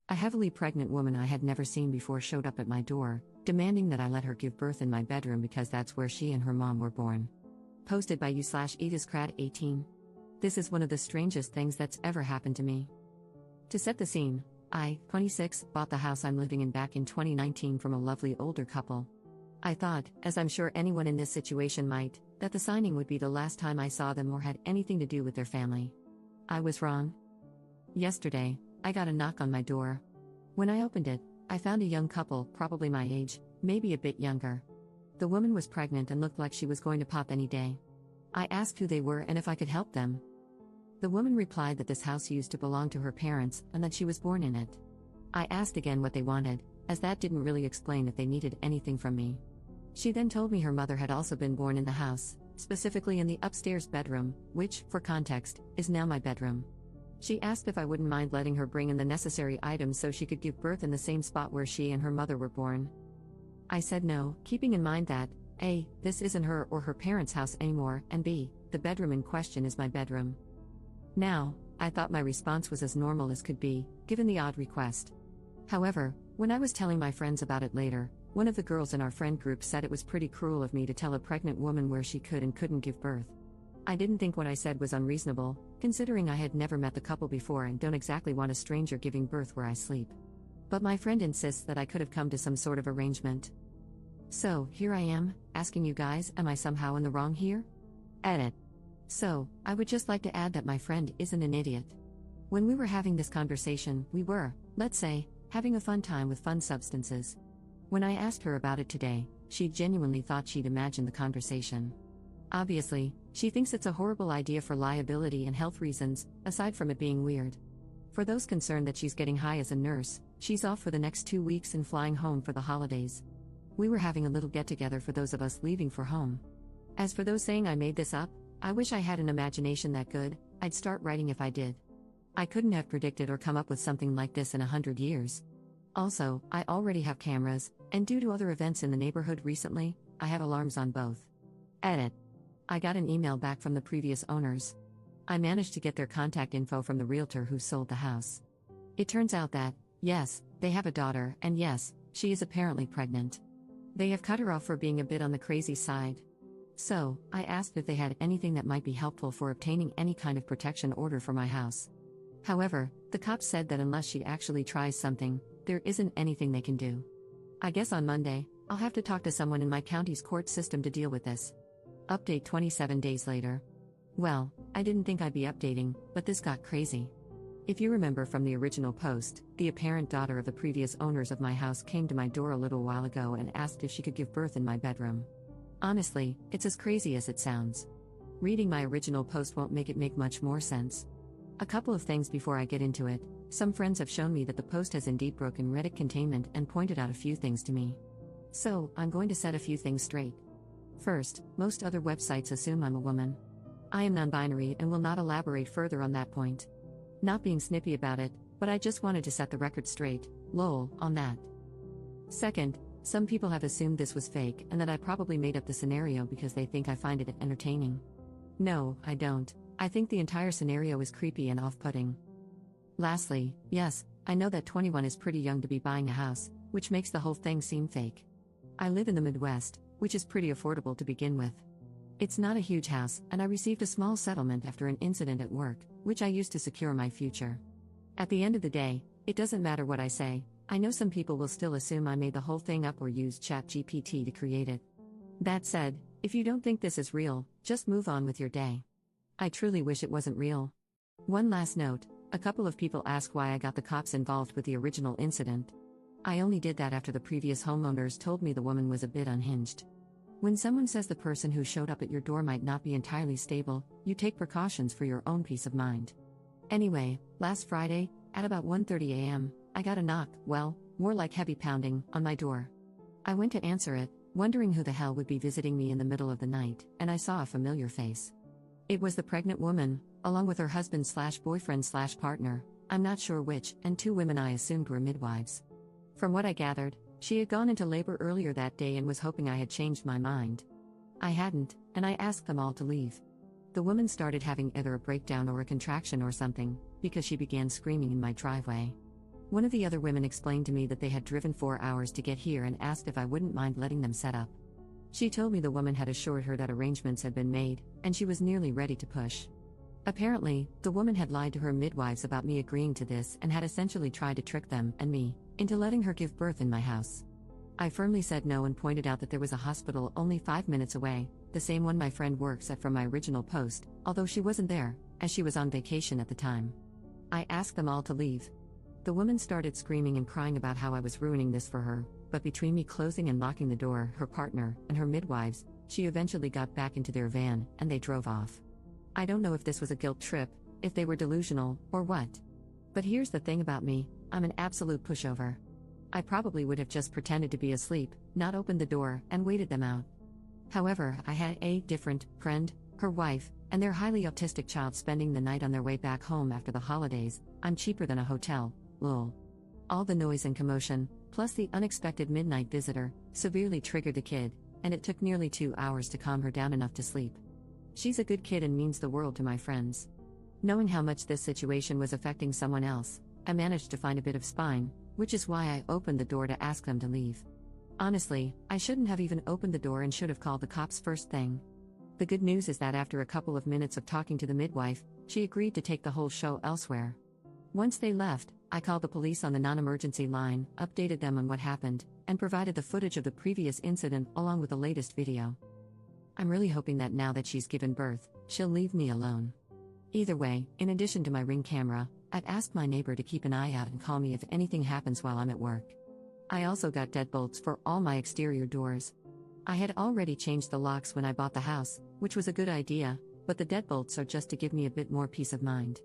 A heavily pregnant woman I had never seen before showed up at my door, demanding that I let her give birth in my bedroom because that's where she and her mom were born. Posted by u/ediscrad18. This is one of the strangest things that's ever happened to me. To set the scene, I, 26, bought the house I'm living in back in 2019 from a lovely older couple. I thought, as I'm sure anyone in this situation might, that the signing would be the last time I saw them or had anything to do with their family. I was wrong. Yesterday, I got a knock on my door. When I opened it, I found a young couple, probably my age, maybe a bit younger. The woman was pregnant and looked like she was going to pop any day. I asked who they were and if I could help them. The woman replied that this house used to belong to her parents and that she was born in it. I asked again what they wanted, as that didn't really explain if they needed anything from me. She then told me her mother had also been born in the house, specifically in the upstairs bedroom, which, for context, is now my bedroom. She asked if I wouldn't mind letting her bring in the necessary items so she could give birth in the same spot where she and her mother were born. I said no, keeping in mind that, A, this isn't her or her parents' house anymore, and B, the bedroom in question is my bedroom. Now, I thought my response was as normal as could be, given the odd request. However, when I was telling my friends about it later, one of the girls in our friend group said it was pretty cruel of me to tell a pregnant woman where she could and couldn't give birth. I didn't think what I said was unreasonable, considering I had never met the couple before and don't exactly want a stranger giving birth where I sleep. But my friend insists that I could have come to some sort of arrangement. So, here I am, asking you guys, am I somehow in the wrong here? Edit. So, I would just like to add that my friend isn't an idiot. When we were having this conversation, we were, let's say, having a fun time with fun substances. When I asked her about it today, she genuinely thought she'd imagined the conversation. Obviously, she thinks it's a horrible idea for liability and health reasons, aside from it being weird. For those concerned that she's getting high as a nurse, she's off for the next 2 weeks and flying home for the holidays. We were having a little get-together for those of us leaving for home. As for those saying I made this up, I wish I had an imagination that good, I'd start writing if I did. I couldn't have predicted or come up with something like this in 100 years. Also, I already have cameras, and due to other events in the neighborhood recently, I have alarms on both. Edit. I got an email back from the previous owners. I managed to get their contact info from the realtor who sold the house. It turns out that, yes, they have a daughter, and yes, she is apparently pregnant. They have cut her off for being a bit on the crazy side. So, I asked if they had anything that might be helpful for obtaining any kind of protection order for my house. However, the cops said that unless she actually tries something, there isn't anything they can do. I guess on Monday, I'll have to talk to someone in my county's court system to deal with this. Update 27 days later. Well, I didn't think I'd be updating, but this got crazy. If you remember from the original post, the apparent daughter of the previous owners of my house came to my door a little while ago and asked if she could give birth in my bedroom. Honestly, it's as crazy as it sounds. Reading my original post won't make it make much more sense. A couple of things before I get into it. Some friends have shown me that the post has indeed broken Reddit containment and pointed out a few things to me. So, I'm going to set a few things straight. First, most other websites assume I'm a woman. I am non-binary and will not elaborate further on that point. Not being snippy about it, but I just wanted to set the record straight, lol, on that. Second, some people have assumed this was fake and that I probably made up the scenario because they think I find it entertaining. No, I don't. I think the entire scenario is creepy and off-putting. Lastly, yes, I know that 21 is pretty young to be buying a house, which makes the whole thing seem fake. I live in the Midwest, which is pretty affordable to begin with. It's not a huge house, and I received a small settlement after an incident at work, which I used to secure my future. At the end of the day, it doesn't matter what I say. I know some people will still assume I made the whole thing up or used ChatGPT to create it. That said, if you don't think this is real, just move on with your day. I truly wish it wasn't real. One last note. A couple of people ask why I got the cops involved with the original incident. I only did that after the previous homeowners told me the woman was a bit unhinged. When someone says the person who showed up at your door might not be entirely stable, you take precautions for your own peace of mind. Anyway, last Friday, at about 1:30 a.m., I got a knock, well, more like heavy pounding, on my door. I went to answer it, wondering who the hell would be visiting me in the middle of the night, and I saw a familiar face. It was the pregnant woman, along with her husband/boyfriend/partner, I'm not sure which, and 2 women I assumed were midwives. From what I gathered, she had gone into labor earlier that day and was hoping I had changed my mind. I hadn't, and I asked them all to leave. The woman started having either a breakdown or a contraction or something, because she began screaming in my driveway. One of the other women explained to me that they had driven 4 hours to get here and asked if I wouldn't mind letting them set up. She told me the woman had assured her that arrangements had been made, and she was nearly ready to push. Apparently, the woman had lied to her midwives about me agreeing to this and had essentially tried to trick them, and me, into letting her give birth in my house. I firmly said no and pointed out that there was a hospital only 5 minutes away, the same one my friend works at from my original post, although she wasn't there, as she was on vacation at the time. I asked them all to leave. The woman started screaming and crying about how I was ruining this for her, but between me closing and locking the door, her partner, and her midwives, she eventually got back into their van, and they drove off. I don't know if this was a guilt trip, if they were delusional, or what. But here's the thing about me, I'm an absolute pushover. I probably would have just pretended to be asleep, not opened the door, and waited them out. However, I had a different friend, her wife, and their highly autistic child spending the night on their way back home after the holidays. I'm cheaper than a hotel, lol. All the noise and commotion, plus the unexpected midnight visitor, severely triggered the kid, and it took nearly 2 hours to calm her down enough to sleep. She's a good kid and means the world to my friends. Knowing how much this situation was affecting someone else, I managed to find a bit of spine, which is why I opened the door to ask them to leave. Honestly, I shouldn't have even opened the door and should have called the cops first thing. The good news is that after a couple of minutes of talking to the midwife, she agreed to take the whole show elsewhere. Once they left, I called the police on the non-emergency line, updated them on what happened, and provided the footage of the previous incident along with the latest video. I'm really hoping that now that she's given birth, she'll leave me alone. Either way, in addition to my Ring camera, I'd asked my neighbor to keep an eye out and call me if anything happens while I'm at work. I also got deadbolts for all my exterior doors. I had already changed the locks when I bought the house, which was a good idea, but the deadbolts are just to give me a bit more peace of mind.